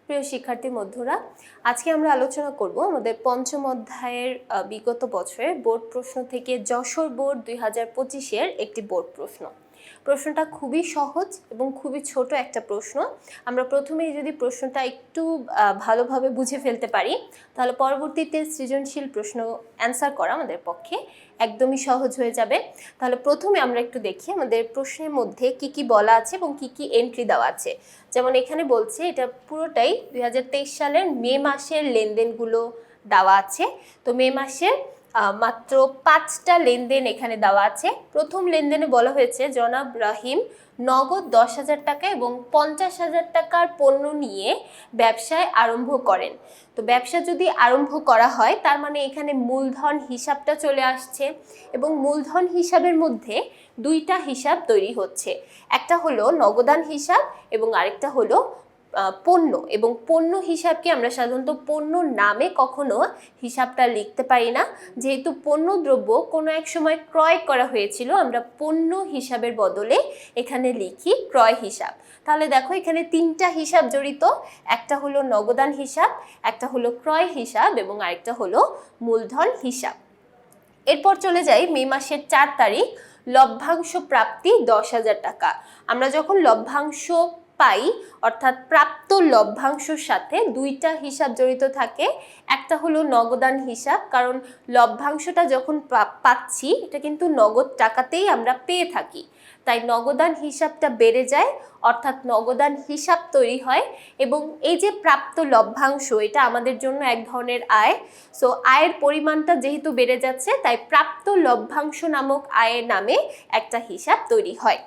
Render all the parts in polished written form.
প্রিয় শিক্ষার্থী বন্ধুরা, আজকে আমরা আলোচনা করব আমাদের পঞ্চম অধ্যায়ের বিগত বছরের বোর্ড প্রশ্ন থেকে যশোর বোর্ড 2025-এর একটি বোর্ড প্রশ্ন। প্রশ্নটা খুবই সহজ এবং খুবই ছোট একটা প্রশ্ন। আমরা প্রথমেই যদি প্রশ্নটা একটু ভালোভাবে বুঝে ফেলতে পারি, তাহলে পরবর্তীতে সৃজনশীল প্রশ্ন অ্যান্সার করা আমাদের পক্ষে একদমই সহজ হয়ে যাবে। তাহলে প্রথমে আমরা একটু দেখি আমাদের প্রশ্নের মধ্যে কি কি বলা আছে এবং কি কি এন্ট্রি দেওয়া আছে। যেমন এখানে বলছে এটা পুরোটাই 2023 সালের মে মাসের লেনদেনগুলো দেওয়া আছে। তো মে মাসের মাত্র 5টা লেনদেন এখানে দেওয়া আছে। প্রথম লেনদেনে বলা হয়েছে জনাব রাহিম নগদ 10,000 টাকা এবং 50,000 টাকার পণ্য নিয়ে ব্যবসায় আরম্ভ করেন। তো ব্যবসা যদি আরম্ভ করা হয় তার মানে এখানে মূলধন হিসাবটা চলে আসছে এবং মূলধন হিসাবের মধ্যে দুইটা হিসাব তৈরি হচ্ছে, একটা হলো নগদান হিসাব এবং আরেকটা হলো পণ্য। এবং পণ্য হিসাবকে আমরা সাধারণত পণ্য নামে কখনো হিসাবটা লিখতে পারি না, যেহেতু পণ্য দ্রব্য কোনো এক সময় ক্রয় করা হয়েছিল, আমরা পণ্য হিসাবের বদলে এখানে লিখি ক্রয় হিসাব। তাহলে দেখো এখানে তিনটা হিসাব জড়িত, একটা হলো নগদান হিসাব, একটা হলো ক্রয় হিসাব এবং আরেকটা হলো মূলধন হিসাব। এরপর চলে যাই মে মাসের 4 তারিখ, লভ্যাংশ প্রাপ্তি 10,000 টাকা। আমরা যখন লভ্যাংশ পাই অর্থাৎ প্রাপ্ত লভ্যাংশের সাথে দুইটা হিসাব জড়িত থাকে, একটা হলো নগদান হিসাব, কারণ লভ্যাংশটা যখন পাচ্ছি এটা কিন্তু নগদ টাকাতেই আমরা পেয়ে থাকি, তাই নগদান হিসাবটা বেড়ে যায় অর্থাৎ নগদান হিসাব তৈরি হয়। এবং এই যে প্রাপ্ত লভ্যাংশ এটা আমাদের জন্য এক ধরনের আয়। সো আয়ের পরিমাণটা যেহেতু বেড়ে যাচ্ছে তাই প্রাপ্ত লভ্যাংশ নামক আয়ের নামে একটা হিসাব তৈরি হয়।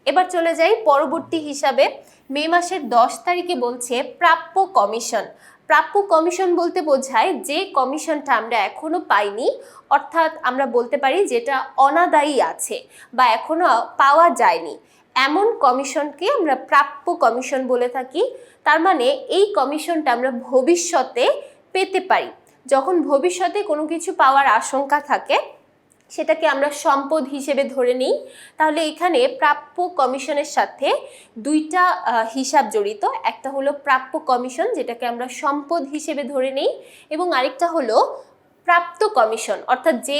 এবার চলে যাই পরবর্তী হিসাবে। মে মাসের 10 তারিখে বলছে প্রাপ্য কমিশন। প্রাপ্য কমিশন বলতে বোঝায় যে কমিশনটা আমরা এখনো পাইনি, অর্থাৎ আমরা বলতে পারি যেটা অনাদায়ী আছে বা এখনো পাওয়া যায়নি, এমন কমিশনকে আমরা প্রাপ্য কমিশন বলে থাকি। তার মানে এই কমিশনটা আমরা ভবিষ্যতে পেতে পারি। যখন ভবিষ্যতে কোনো কিছু পাওয়ার আশঙ্কা থাকে সেটাকে আমরা সম্পদ হিসেবে ধরে নিই। তাহলে এখানে প্রাপ্য কমিশনের সাথে দুইটা হিসাব জড়িত, একটা হলো প্রাপ্য কমিশন যেটাকে আমরা সম্পদ হিসেবে ধরে নিই এবং আরেকটা হলো প্রাপ্ত কমিশন, অর্থাৎ যে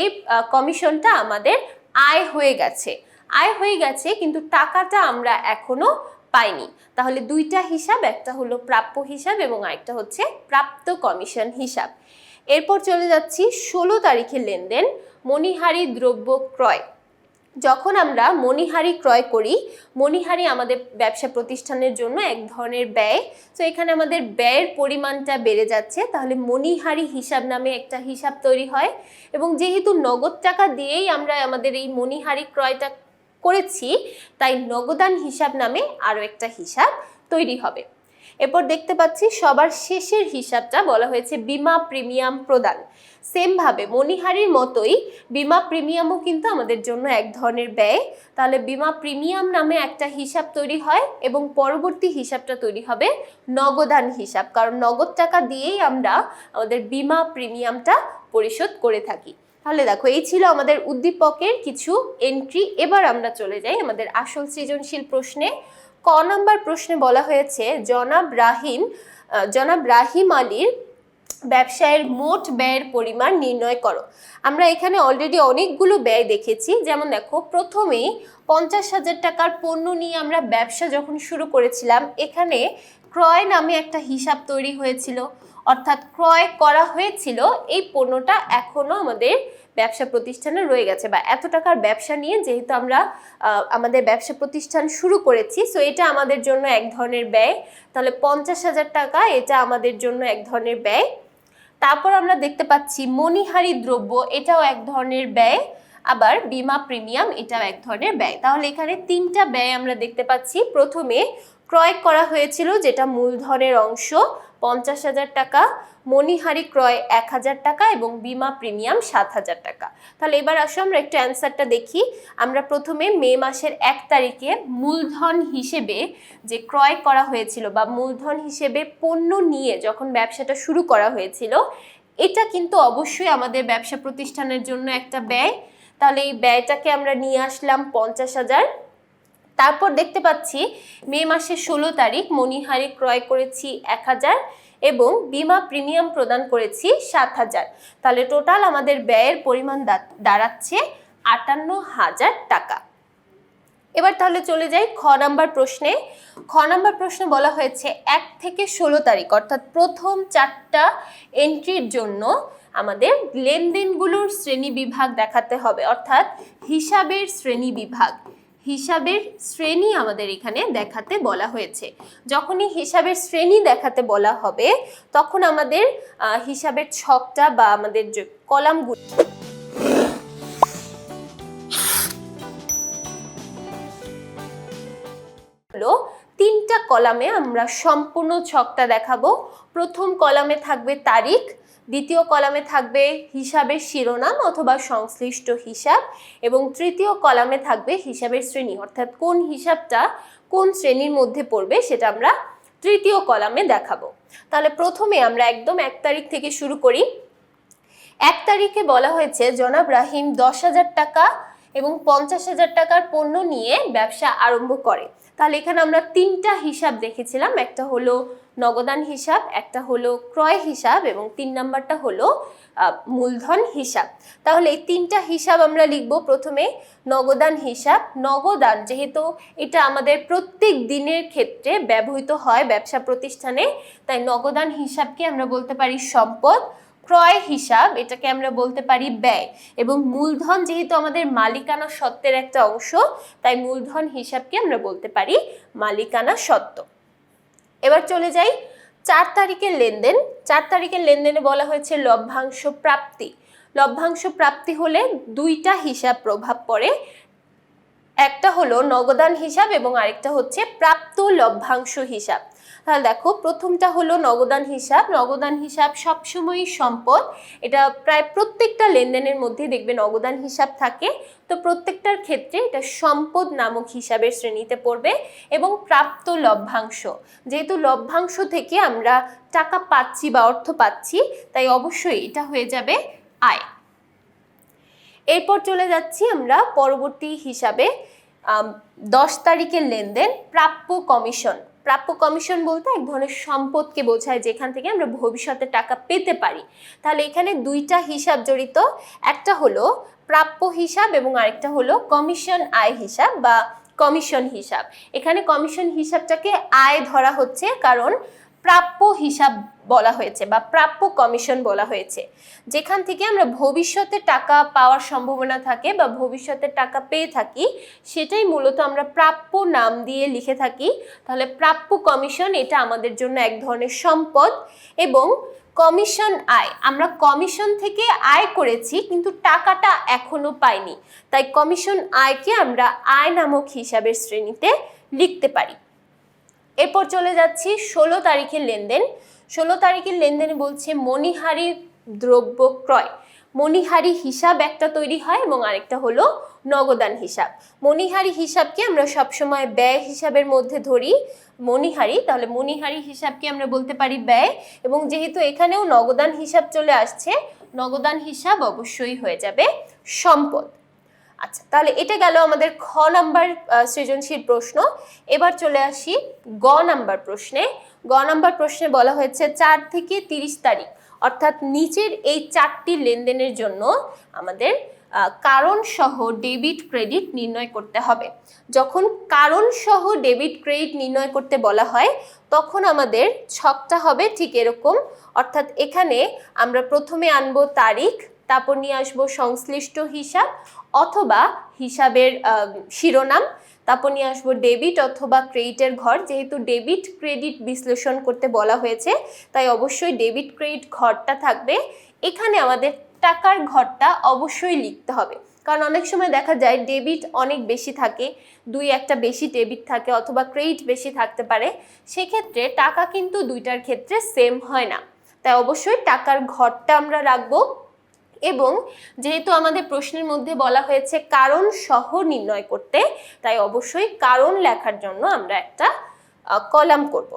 কমিশনটা আমাদের আয় হয়ে গেছে কিন্তু টাকাটা আমরা এখনো পাইনি। তাহলে দুইটা হিসাব, একটা হলো প্রাপ্য হিসাব এবং আরেকটা হচ্ছে প্রাপ্ত কমিশন হিসাব। এরপর চলে যাচ্ছি 16 তারিখের লেনদেন, মণিহারি দ্রব্য ক্রয়। যখন আমরা মণিহারি ক্রয় করি, মণিহারি আমাদের ব্যবসা প্রতিষ্ঠানের জন্য এক ধরনের ব্যয়। তো এখানে আমাদের ব্যয়ের পরিমাণটা বেড়ে যাচ্ছে, তাহলে মণিহারি হিসাব নামে একটা হিসাব তৈরি হয়। এবং যেহেতু নগদ টাকা দিয়েই আমরা আমাদের এই মণিহারি ক্রয়টা করেছি, তাই নগদান হিসাব নামে আরও একটা হিসাব তৈরি হবে। এরপর দেখতে পাচ্ছি সবার শেষের হিসাবটা বলা হয়েছে বীমা প্রিমিয়াম প্রদান। সেমভাবে মণিহারির মতোই বীমা প্রিমিয়ামও কিন্তু আমাদের জন্য এক ধরনের ব্যয়। তাহলে বীমা প্রিমিয়াম নামে একটা হিসাব তৈরি হয় এবং পরবর্তী হিসাবটা তৈরি হবে নগদান হিসাব, কারণ নগদ টাকা দিয়েই আমরা আমাদের বীমা প্রিমিয়ামটা পরিশোধ করে থাকি। তাহলে দেখো এই ছিল আমাদের উদ্দীপকের কিছু এন্ট্রি। এবার আমরা চলে যাই আমাদের আসল সৃজনশীল প্রশ্নে। ক নম্বর প্রশ্নে বলা হয়েছে জনাব রাহিম আলীর ব্যবসায়ের মোট ব্যয়ের পরিমাণ নির্ণয় করো। আমরা এখানে অলরেডি অনেকগুলো ব্যয় দেখেছি। যেমন দেখো প্রথমেই 50,000 টাকার পণ্য নিয়ে আমরা ব্যবসা যখন শুরু করেছিলাম, এখানে ক্রয় নামে একটা হিসাব তৈরি হয়েছিল, অর্থাৎ ক্রয় করা হয়েছিল এই পণ্যটা এখনো আমাদের ব্যবসা প্রতিষ্ঠানে রয়ে গেছে, বা এত টাকার ব্যবসা নিয়ে যেহেতু আমরা আমাদের ব্যবসা প্রতিষ্ঠান শুরু করেছি, সো এটা আমাদের জন্য এক ধরনের ব্যয়। তাহলে 50,000 টাকা এটা আমাদের জন্য এক ধরনের ব্যয়। তারপর আমরা দেখতে পাচ্ছি মণিহারি দ্রব্য, এটাও এক ধরনের ব্যয়, আবার বীমা প্রিমিয়াম এটাও এক ধরনের ব্যয়। তাহলে এখানে তিনটা ব্যয় আমরা দেখতে পাচ্ছি। প্রথমে ক্রয় করা হয়েছিল যেটা মূলধনের অংশ 50,000 টাকা, মণিহারি ক্রয় 1,000 টাকা এবং বীমা প্রিমিয়াম 7,000 টাকা। তাহলে এবার আসো আমরা একটু অ্যান্সারটা দেখি। আমরা প্রথমে মে মাসের 1 তারিখে মূলধন হিসেবে যে ক্রয় করা হয়েছিল বা মূলধন হিসেবে পণ্য নিয়ে যখন ব্যবসাটা শুরু করা হয়েছিল, এটা কিন্তু অবশ্যই আমাদের ব্যবসা প্রতিষ্ঠানের জন্য একটা ব্যয়। তাহলে এই ব্যয়টাকে আমরা নিয়ে আসলাম 50,000। তারপর দেখতে পাচ্ছি মে মাসের 16 তারিখ মণিহারি ক্রয় করেছি 1000 এবং বীমা প্রিমিয়াম প্রদান করেছি 7000। তাহলে টোটাল আমাদের ব্যয়ের পরিমাণ দাঁড়াচ্ছে 58,000 টাকা। এবার তাহলে চলে যাই খ নাম্বার প্রশ্নে। খ নাম্বার প্রশ্নে বলা হয়েছে 1 থেকে 16 তারিখ অর্থাৎ প্রথম 4টা এন্ট্রির জন্য আমাদের লেনদেনগুলোর শ্রেণী বিভাগ দেখাতে হবে, অর্থাৎ হিসাবের শ্রেণী বিভাগ। হিসাবের শ্রেণী আমাদের এখানে দেখাতে বলা হয়েছে। যখনই হিসাবের শ্রেণী দেখাতে বলা হবে তখন আমাদের হিসাবের ছকটা বা আমাদের যে কলামগুলো তিনটা কলামে আমরা সম্পূর্ণ ছকটা দেখাবো। প্রথম কলামে থাকবে তারিখ, দ্বিতীয় কলামে থাকবে হিসাবের শিরোনাম অথবা সংশ্লিষ্ট হিসাব এবং তৃতীয় কলামে থাকবে হিসাবের শ্রেণী, অর্থাৎ কোন হিসাবটা কোন শ্রেণীর মধ্যে পড়বে সেটা আমরা তৃতীয় কলামে দেখাবো। তাহলে প্রথমে আমরা একদম 1 তারিখ থেকে শুরু করি। 1 তারিখে বলা হয়েছে জনাব রাহিম 10,000 টাকা এবং 50,000 টাকার পণ্য নিয়ে ব্যবসা আরম্ভ করে। তাহলে এখানে আমরা তিনটা হিসাব দেখেছিলাম, একটা হলো নগদান হিসাব, একটা হলো ক্রয় হিসাব এবং 3 নাম্বারটা হলো মূলধন হিসাব। তাহলে এই তিনটা হিসাব আমরা লিখব। প্রথমে নগদান হিসাব। নগদান যেহেতু এটা আমাদের প্রত্যেক দিনের ক্ষেত্রে ব্যবহৃত হয় ব্যবসা প্রতিষ্ঠানে, তাই নগদান হিসাবকে আমরা বলতে পারি সম্পদ। ক্রয় হিসাব এটাকে আমরা বলতে পারি ব্যয় এবং মূলধন যেহেতু আমাদের মালিকানা সত্ত্বের একটা অংশ, তাই মূলধন হিসাবকে আমরা বলতে পারি মালিকানা সত্ত্ব। এবার চলে যাই 4 তারিখের লেনদেন। 4 তারিখের লেনদেনে বলা হয়েছে লভ্যাংশ প্রাপ্তি। লভ্যাংশ প্রাপ্তি হলে দুইটা হিসাব প্রভাব পড়ে, একটা হলো নগদান হিসাব এবং আরেকটা হচ্ছে প্রাপ্ত লভ্যাংশ হিসাব। তাহলে দেখো প্রথমটা হলো নগদান হিসাব। নগদান হিসাব সবসময়ই সম্পদ, এটা প্রায় প্রত্যেকটা লেনদেনের মধ্যে দেখবে নগদান হিসাব থাকে, তো প্রত্যেকটার ক্ষেত্রে এটা সম্পদ নামক হিসাবের শ্রেণীতে পড়বে। এবং প্রাপ্ত লভ্যাংশ, যেহেতু লভ্যাংশ থেকে আমরা টাকা পাচ্ছি বা অর্থ পাচ্ছি, তাই অবশ্যই এটা হয়ে যাবে আয়। এরপর চলে যাচ্ছি আমরা পরবর্তী হিসাবে 10 তারিখের লেনদেন প্রাপ্য কমিশন। প্রাপ্য কমিশন বলতে এক ধরনের সম্পদকে বোঝায় যেখান থেকে আমরা ভবিষ্যতে টাকা পেতে পারি। তাহলে এখানে দুইটা হিসাব জড়িত, একটা হলো প্রাপ্য হিসাব এবং আরেকটা হলো কমিশন আয় হিসাব বা কমিশন হিসাব। এখানে কমিশন হিসাবটাকে আয় ধরা হচ্ছে কারণ প্রাপ্য হিসাব বলা হয়েছে বা প্রাপ্য কমিশন বলা হয়েছে। যেখান থেকে আমরা ভবিষ্যতে টাকা পাওয়ার সম্ভাবনা থাকে বা ভবিষ্যতে টাকা পেয়ে থাকি, সেটাই মূলত আমরা প্রাপ্য নাম দিয়ে লিখে থাকি। তাহলে প্রাপ্য কমিশন এটা আমাদের জন্য এক ধরনের সম্পদ। এবং কমিশন আয়, আমরা কমিশন থেকে আয় করেছি কিন্তু টাকাটা এখনো পাইনি, তাই কমিশন আয়কে আমরা আয় নামক হিসাবের শ্রেণীতে লিখতে পারি। এরপর চলে যাচ্ছি 16 তারিখের লেনদেন। 16 তারিখের লেনদেনে বলছে মণিহারি দ্রব্য ক্রয়। মণিহারি হিসাব একটা তৈরি হয় এবং আরেকটা হলো নগদান হিসাব। মণিহারি হিসাবকে আমরা সবসময় ব্যয় হিসাবের মধ্যে ধরি মণিহারি, তাহলে মণিহারি হিসাবকে আমরা বলতে পারি ব্যয়। এবং যেহেতু এখানেও নগদান হিসাব চলে আসছে, নগদান হিসাব অবশ্যই হয়ে যাবে সম্পদ। আচ্ছা, তাহলে এটা গেল আমাদের খ নাম্বার সৃজনশীল প্রশ্ন। এবার চলে আসি গ নাম্বার প্রশ্নে। গ নাম্বার প্রশ্নে বলা হয়েছে 4 থেকে 30 তারিখ অর্থাৎ নিচের এই 4টি লেনদেনের জন্য আমাদের কারণ সহ ডেবিট ক্রেডিট নির্ণয় করতে হবে। যখন কারণ সহ ডেবিট ক্রেডিট নির্ণয় করতে বলা হয় তখন আমাদের ছকটা হবে ঠিক এরকম, অর্থাৎ এখানে আমরা প্রথমে আনবো তারিখ, তারপর নিয়ে আসবো সংশ্লিষ্ট হিসাব অথবা হিসাবের শিরোনাম, তারপর নিয়ে আসবো ডেবিট অথবা ক্রেডিটের ঘর। যেহেতু ডেবিট ক্রেডিট বিশ্লেষণ করতে বলা হয়েছে তাই অবশ্যই ডেবিট ক্রেডিট ঘরটা থাকবে। এখানে আমাদের টাকার ঘরটা অবশ্যই লিখতে হবে, কারণ অনেক সময় দেখা যায় ডেবিট অনেক বেশি থাকে, 2-1টা বেশি ডেবিট থাকে অথবা ক্রেডিট বেশি থাকতে পারে, সেক্ষেত্রে টাকা কিন্তু দুইটার ক্ষেত্রে সেম হয় না, তাই অবশ্যই টাকার ঘরটা আমরা রাখবো। এবং যেহেতু আমাদের প্রশ্নের মধ্যে বলা হয়েছে কারণ সহ নির্ণয় করতে, তাই অবশ্যই কারণ লেখার জন্য আমরা একটা কলাম করব।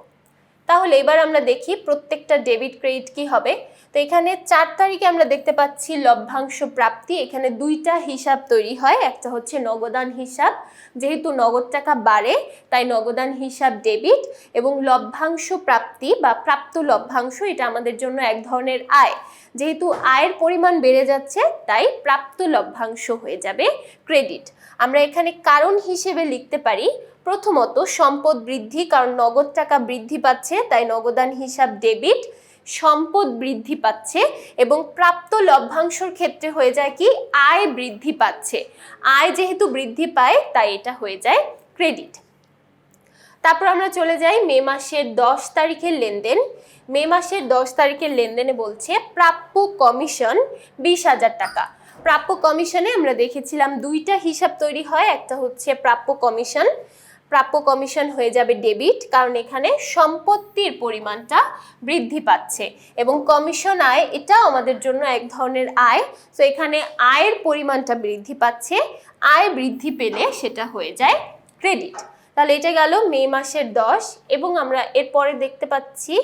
তাহলে এবার আমরা দেখি প্রত্যেকটা ডেবিট ক্রেডিট কি হবে। তো এখানে 4 তারিখে আমরা দেখতে পাচ্ছি লভ্যাংশ প্রাপ্তি। এখানে দুইটা হিসাব তৈরি হয়, একটা হচ্ছে নগদান হিসাব, যেহেতু নগদ টাকা বাড়ে তাই নগদান হিসাব ডেবিট, এবং লভ্যাংশ প্রাপ্তি বা প্রাপ্ত লভ্যাংশ, এটা আমাদের জন্য এক ধরনের আয়, যেহেতু আয়ের পরিমাণ বেড়ে যাচ্ছে তাই প্রাপ্ত লভ্যাংশ হয়ে যাবে ক্রেডিট। আমরা এখানে কারণ হিসেবে লিখতে পারি প্রথমত সম্পদ বৃদ্ধি, কারণ নগদ টাকা বৃদ্ধি পাচ্ছে তাই নগদান হিসাব ডেবিট, সম্পদ বৃদ্ধি পাচ্ছে, এবং প্রাপ্ত লভ্যাংশের ক্ষেত্রে হয়ে যায় কি আয় বৃদ্ধি পাচ্ছে, আয় যেহেতু বৃদ্ধি পায় তাই এটা হয়ে যায় ক্রেডিট। তারপর আমরা চলে যাই মে মাসের 10 তারিখের লেনদেন। মে মাসের 10 তারিখের লেনদেনে বলছে প্রাপ্য কমিশন 20,000 টাকা। প্রাপ্য কমিশনে আমরা দেখেছিলাম দুইটা হিসাব তৈরি হয়, একটা হচ্ছে প্রাপ্য কমিশন, প্রাপ্য কমিশন হয়ে যাবে ডেবিট, কারণ এখানে সম্পত্তির পরিমাণটা বৃদ্ধি পাচ্ছে, এবং কমিশন আয় এটাও আমাদের জন্য এক ধরনের আয়, তো এখানে আয়ের পরিমাণটা বৃদ্ধি পাচ্ছে, আয় বৃদ্ধি পেলে সেটা হয়ে যায় ক্রেডিট। তাহলে এটা গেল মে মাসের 10, এবং আমরা এরপরে দেখতে পাচ্ছি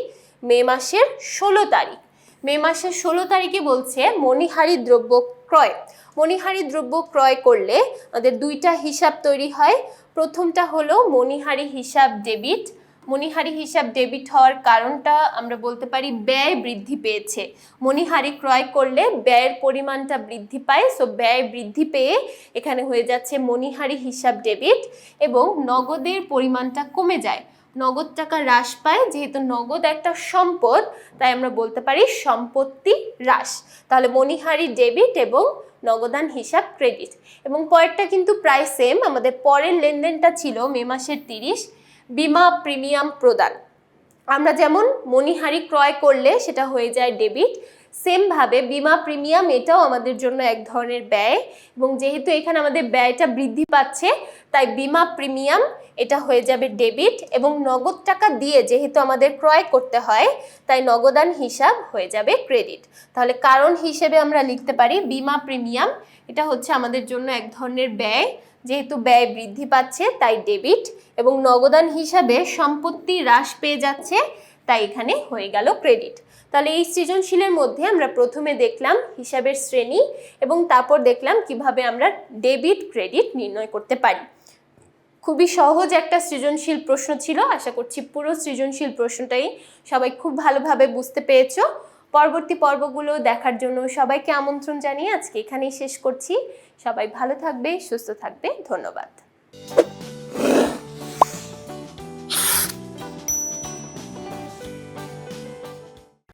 মে মাসের 16 তারিখ। মে মাসের 16 তারিখে বলছে মণিহারি দ্রব্য ক্রয়। মণিহারি দ্রব্য ক্রয় করলে আমাদের দুইটা হিসাব তৈরি হয়, প্রথমটা হলো মণিহারি হিসাব ডেবিট। মণিহারি হিসাব ডেবিট হওয়ার কারণটা আমরা বলতে পারি ব্যয় বৃদ্ধি পেয়েছে, মণিহারি ক্রয় করলে ব্যয়ের পরিমাণটা বৃদ্ধি পায়, সো ব্যয় বৃদ্ধি পেয়ে এখানে হয়ে যাচ্ছে মণিহারি হিসাব ডেবিট, এবং নগদের পরিমাণটা কমে যায়, নগদ টাকা হ্রাস পায়, যেহেতু নগদ একটা সম্পদ তাই আমরা বলতে পারি সম্পত্তি হ্রাস। তাহলে মণিহারি ডেবিট এবং নগদান হিসাব ক্রেডিট। এবং পরেরটা কিন্তু প্রায় সেম, আমাদের পরের লেনদেনটা ছিল মে মাসের 30, বীমা প্রিমিয়াম প্রদান। আমরা যেমন মণিহারি ক্রয় করলে সেটা হয়ে যায় ডেবিট, সেমভাবে বীমা প্রিমিয়াম এটাও আমাদের জন্য এক ধরনের ব্যয়, এবং যেহেতু এখানে আমাদের ব্যয়টা বৃদ্ধি পাচ্ছে তাই বীমা প্রিমিয়াম এটা হয়ে যাবে ডেবিট, এবং নগদ টাকা দিয়ে যেহেতু আমাদের ক্রয় করতে হয় তাই নগদান হিসাব হয়ে যাবে ক্রেডিট। তাহলে কারণ হিসেবে আমরা লিখতে পারি বীমা প্রিমিয়াম এটা হচ্ছে আমাদের জন্য এক ধরনের ব্যয়, যেহেতু ব্যয় বৃদ্ধি পাচ্ছে তাই ডেবিট, এবং নগদান হিসাবে সম্পত্তি হ্রাস পেয়ে যাচ্ছে তাই এখানে হয়ে গেল ক্রেডিট। তাহলে এই সৃজনশীলের মধ্যে আমরা প্রথমে দেখলাম হিসাবের শ্রেণী, এবং তারপর দেখলাম কিভাবে আমরা ডেবিট ক্রেডিট নির্ণয় করতে পারি। খুবই সহজ একটা সৃজনশীল প্রশ্ন ছিল, আশা করছি পুরো সৃজনশীল প্রশ্নটাই সবাই খুব ভালোভাবে বুঝতে পেরেছো। পরবর্তী পর্বগুলো দেখার জন্য সবাইকে আমন্ত্রণ জানিয়ে আজকে এখানেই শেষ করছি। সবাই ভালো থাকবে, সুস্থ থাকবে, ধন্যবাদ।